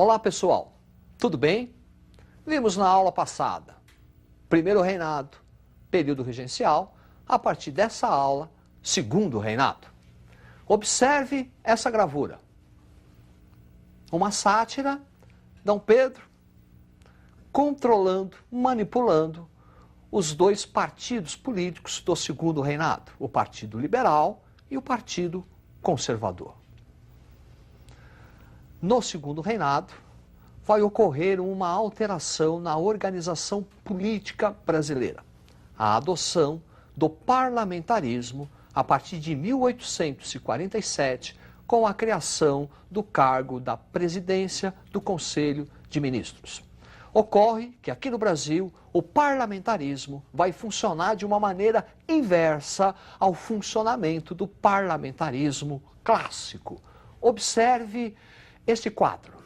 Olá pessoal, tudo bem? Vimos na aula passada, primeiro reinado, período regencial, a partir dessa aula, segundo reinado. Observe essa gravura. Uma sátira, D. Pedro, controlando, manipulando os dois partidos políticos do segundo reinado, o Partido Liberal e o Partido Conservador. No segundo reinado, vai ocorrer uma alteração na organização política brasileira. A adoção do parlamentarismo a partir de 1847, com a criação do cargo da presidência do Conselho de Ministros. Ocorre que aqui no Brasil o parlamentarismo vai funcionar de uma maneira inversa ao funcionamento do parlamentarismo clássico. Observe este quadro.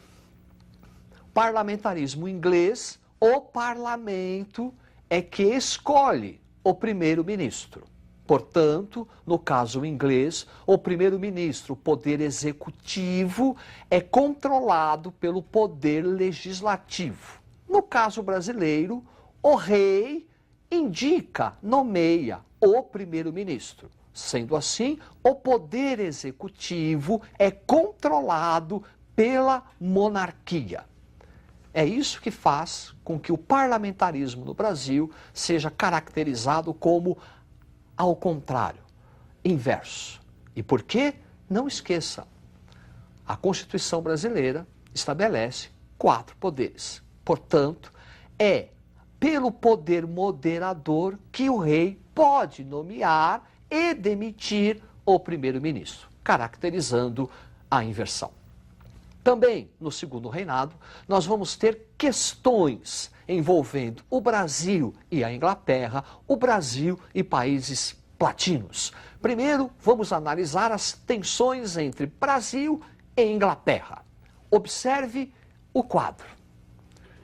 Parlamentarismo inglês, o parlamento é que escolhe o primeiro-ministro. Portanto, no caso inglês, o primeiro-ministro, o poder executivo, é controlado pelo poder legislativo. No caso brasileiro, o rei indica, nomeia o primeiro-ministro. Sendo assim, o poder executivo é controlado pela monarquia. É isso que faz com que o parlamentarismo no Brasil seja caracterizado como ao contrário, inverso. E por quê? Não esqueça, a Constituição brasileira estabelece 4 poderes. Portanto, é pelo poder moderador que o rei pode nomear e demitir o primeiro-ministro, caracterizando a inversão. Também, no segundo reinado, nós vamos ter questões envolvendo o Brasil e a Inglaterra, o Brasil e países latinos. Primeiro, vamos analisar as tensões entre Brasil e Inglaterra. Observe o quadro.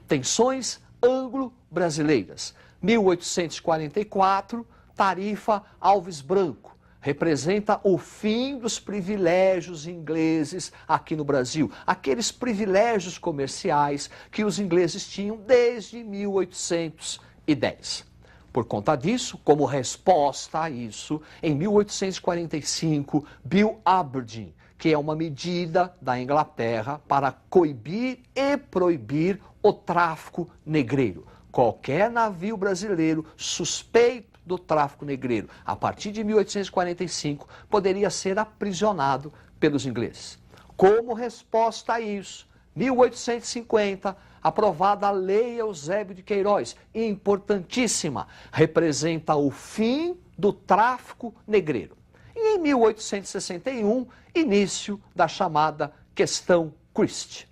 Tensões anglo-brasileiras. 1844, Tarifa Alves Branco. Representa o fim dos privilégios ingleses aqui no Brasil. Aqueles privilégios comerciais que os ingleses tinham desde 1810. Por conta disso, como resposta a isso, em 1845, Bill Aberdeen, que é uma medida da Inglaterra para coibir e proibir o tráfico negreiro. Qualquer navio brasileiro suspeito do tráfico negreiro, a partir de 1845, poderia ser aprisionado pelos ingleses. Como resposta a isso, 1850, aprovada a Lei Eusébio de Queiroz, importantíssima, representa o fim do tráfico negreiro. E em 1861, início da chamada Questão Christie.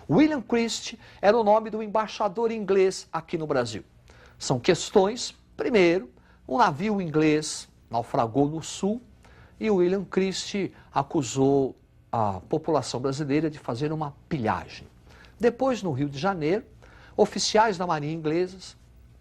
William Christie era o nome do embaixador inglês aqui no Brasil. São questões, primeiro, um navio inglês naufragou no sul e William Christie acusou a população brasileira de fazer uma pilhagem. Depois, no Rio de Janeiro, oficiais da marinha ingleses,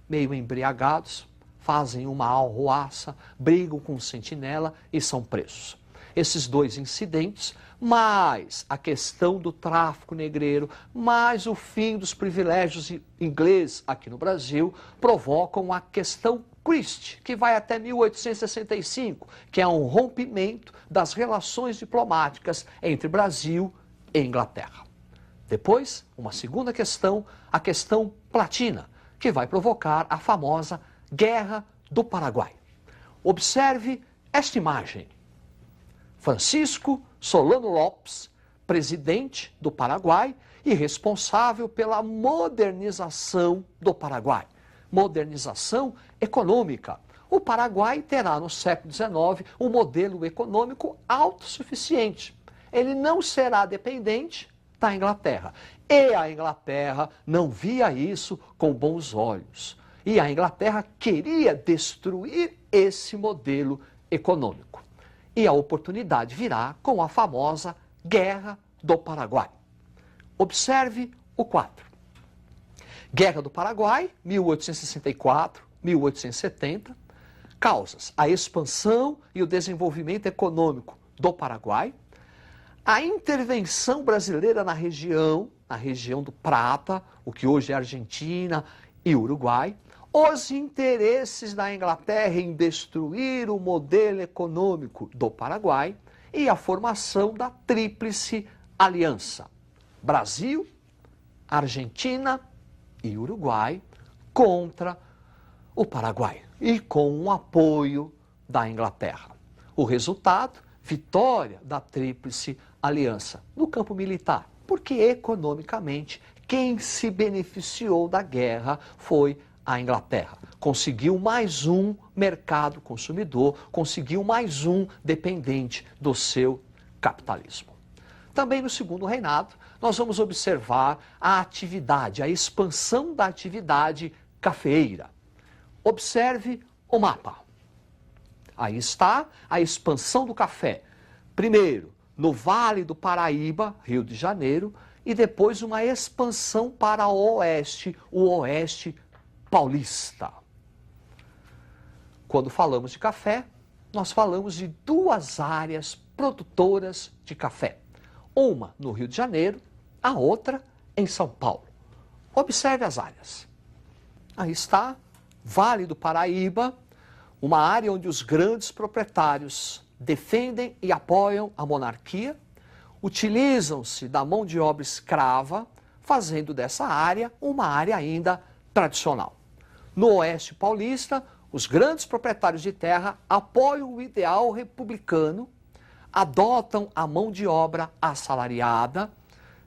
meio embriagados, fazem uma arruaça, brigam com o sentinela e são presos. Esses 2 incidentes, mais a questão do tráfico negreiro, mais o fim dos privilégios ingleses aqui no Brasil, provocam a questão Christie, que vai até 1865, que é um rompimento das relações diplomáticas entre Brasil e Inglaterra. Depois, uma segunda questão, a questão Platina, que vai provocar a famosa Guerra do Paraguai. Observe esta imagem. Francisco Solano Lopes, presidente do Paraguai e responsável pela modernização do Paraguai. Modernização econômica. O Paraguai terá no século XIX um modelo econômico autossuficiente. Ele não será dependente da Inglaterra. E a Inglaterra não via isso com bons olhos. E a Inglaterra queria destruir esse modelo econômico. E a oportunidade virá com a famosa Guerra do Paraguai. Observe o quadro. Guerra do Paraguai, 1864, 1870. Causas: a expansão e o desenvolvimento econômico do Paraguai, a intervenção brasileira na região na região do Prata, o que hoje é Argentina e Uruguai, os interesses da Inglaterra em destruir o modelo econômico do Paraguai e a formação da Tríplice Aliança: Brasil, Argentina e Uruguai contra o Paraguai e com o apoio da Inglaterra. O resultado: vitória da Tríplice Aliança no campo militar, porque economicamente quem se beneficiou da guerra foi a Inglaterra. Conseguiu mais um mercado consumidor, conseguiu mais um dependente do seu capitalismo. Também no segundo reinado, nós vamos observar a atividade, a expansão da atividade cafeeira. Observe o mapa. Aí está a expansão do café. Primeiro, no Vale do Paraíba, Rio de Janeiro, e depois uma expansão para o oeste paulista. Quando falamos de café, nós falamos de duas áreas produtoras de café. Uma no Rio de Janeiro, a outra em São Paulo. Observe as áreas. Aí está, Vale do Paraíba, uma área onde os grandes proprietários defendem e apoiam a monarquia, utilizam-se da mão de obra escrava, fazendo dessa área uma área ainda tradicional. No oeste paulista, os grandes proprietários de terra apoiam o ideal republicano, adotam a mão de obra assalariada.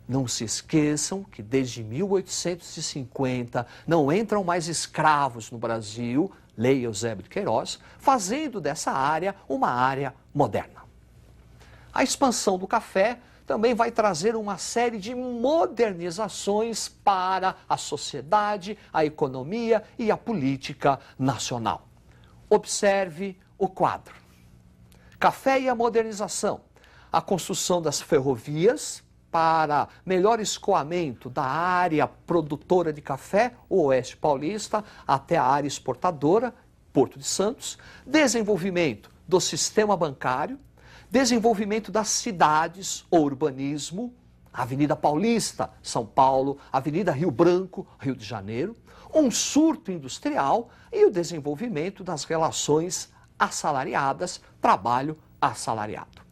Não se esqueçam que desde 1850 não entram mais escravos no Brasil, lei Eusébio de Queiroz, fazendo dessa área uma área moderna. A expansão do café também vai trazer uma série de modernizações para a sociedade, a economia e a política nacional. Observe o quadro. Café e a modernização. A construção das ferrovias para melhor escoamento da área produtora de café, o oeste paulista, até a área exportadora, Porto de Santos. Desenvolvimento do sistema bancário. Desenvolvimento das cidades, o urbanismo, Avenida Paulista, São Paulo, Avenida Rio Branco, Rio de Janeiro, um surto industrial e o desenvolvimento das relações assalariadas, trabalho assalariado.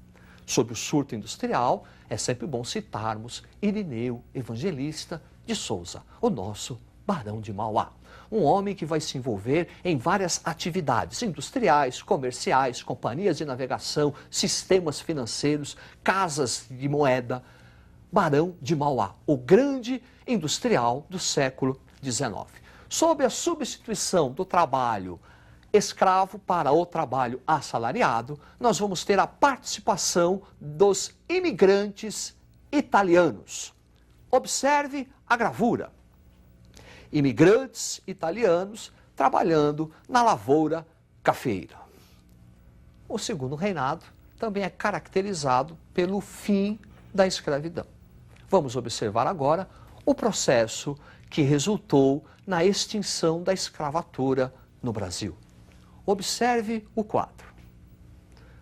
Sobre o surto industrial, é sempre bom citarmos Irineu Evangelista de Souza, o nosso Barão de Mauá. Um homem que vai se envolver em várias atividades industriais, comerciais, companhias de navegação, sistemas financeiros, casas de moeda. Barão de Mauá, o grande industrial do século XIX. Sob a substituição do trabalho escravo para o trabalho assalariado, nós vamos ter a participação dos imigrantes italianos. Observe a gravura. Imigrantes italianos trabalhando na lavoura cafeeira. O segundo reinado também é caracterizado pelo fim da escravidão. Vamos observar agora o processo que resultou na extinção da escravatura no Brasil. Observe o quadro.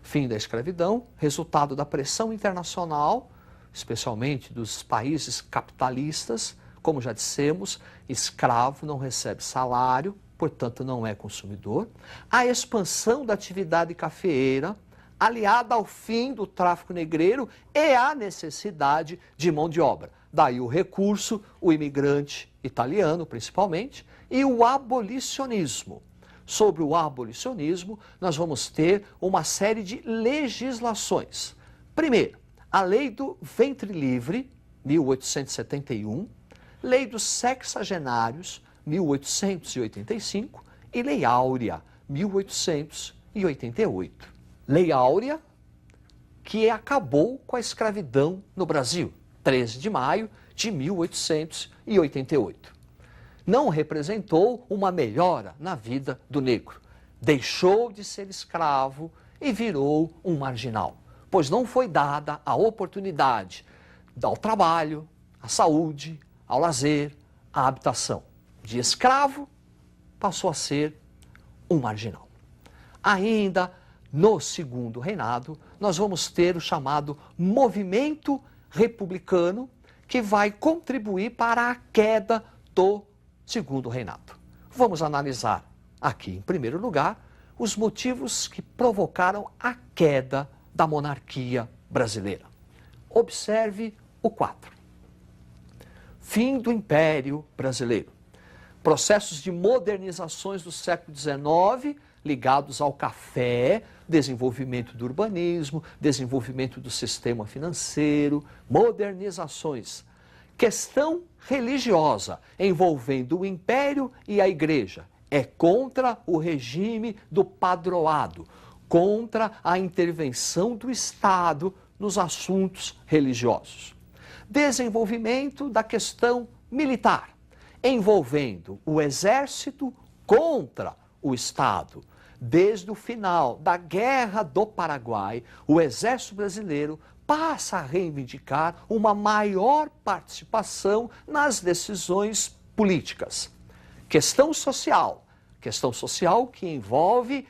Fim da escravidão, resultado da pressão internacional, especialmente dos países capitalistas. Como já dissemos, escravo não recebe salário, portanto não é consumidor. A expansão da atividade cafeeira, aliada ao fim do tráfico negreiro e à necessidade de mão de obra. Daí o recurso, o imigrante italiano principalmente, e o abolicionismo. Sobre o abolicionismo, nós vamos ter uma série de legislações. Primeiro, a Lei do Ventre Livre, 1871, Lei dos Sexagenários, 1885, e Lei Áurea, 1888. Lei Áurea, que acabou com a escravidão no Brasil, 13 de maio de 1888. Não representou uma melhora na vida do negro. Deixou de ser escravo e virou um marginal, pois não foi dada a oportunidade ao trabalho, à saúde, ao lazer, à habitação. De escravo, passou a ser um marginal. Ainda no segundo reinado, nós vamos ter o chamado movimento republicano, que vai contribuir para a queda do Segundo Reinado. Vamos analisar aqui, em primeiro lugar, os motivos que provocaram a queda da monarquia brasileira. Observe o quadro. Fim do Império Brasileiro. Processos de modernizações do século XIX ligados ao café, desenvolvimento do urbanismo, desenvolvimento do sistema financeiro, modernizações. Questão religiosa envolvendo o Império e a Igreja. É contra o regime do padroado, contra a intervenção do Estado nos assuntos religiosos. Desenvolvimento da questão militar, envolvendo o exército contra o Estado. Desde o final da Guerra do Paraguai, o exército brasileiro passa a reivindicar uma maior participação nas decisões políticas. Questão social que envolve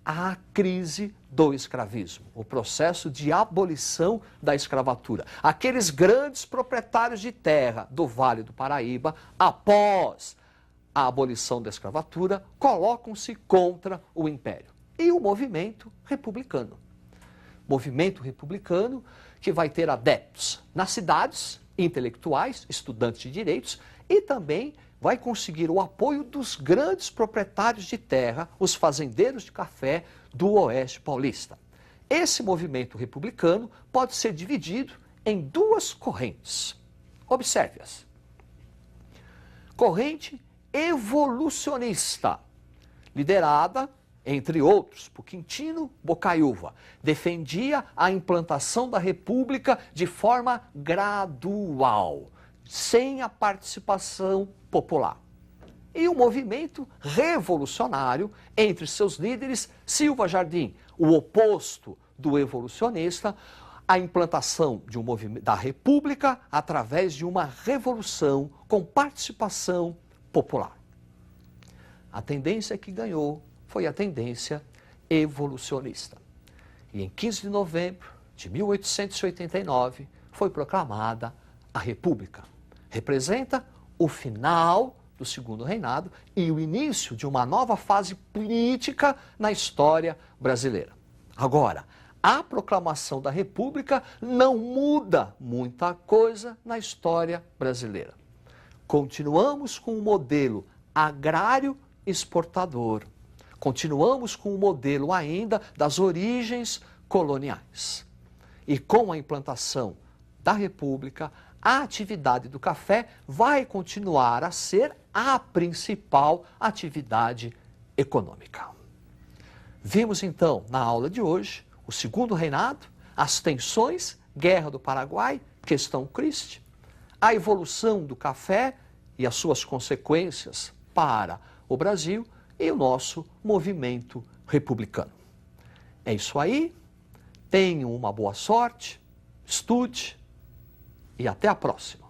a crise do escravismo, o processo de abolição da escravatura. Aqueles grandes proprietários de terra do Vale do Paraíba, após a abolição da escravatura, colocam-se contra o Império. E o movimento republicano. Movimento republicano que vai ter adeptos nas cidades, intelectuais, estudantes de direitos, e também vai conseguir o apoio dos grandes proprietários de terra, os fazendeiros de café do Oeste Paulista. Esse movimento republicano pode ser dividido em duas correntes. Observe-as. Corrente evolucionista, liderada, entre outros, por Quintino Bocaiúva, defendia a implantação da República de forma gradual, sem a participação popular. E o movimento revolucionário, entre seus líderes, Silva Jardim, o oposto do evolucionista, a implantação de da República através de uma revolução com participação popular. A tendência que ganhou foi a tendência evolucionista. E em 15 de novembro de 1889 foi proclamada a República. Representa o final do Segundo Reinado e o início de uma nova fase política na história brasileira. Agora, a proclamação da República não muda muita coisa na história brasileira. Continuamos com o modelo agrário exportador. Continuamos com o modelo ainda das origens coloniais. E com a implantação da República, a atividade do café vai continuar a ser a principal atividade econômica. Vimos então na aula de hoje o Segundo Reinado, as tensões, Guerra do Paraguai, questão Christie, a evolução do café e as suas consequências para o Brasil e o nosso movimento republicano. É isso aí, tenham uma boa sorte, estude e até a próxima.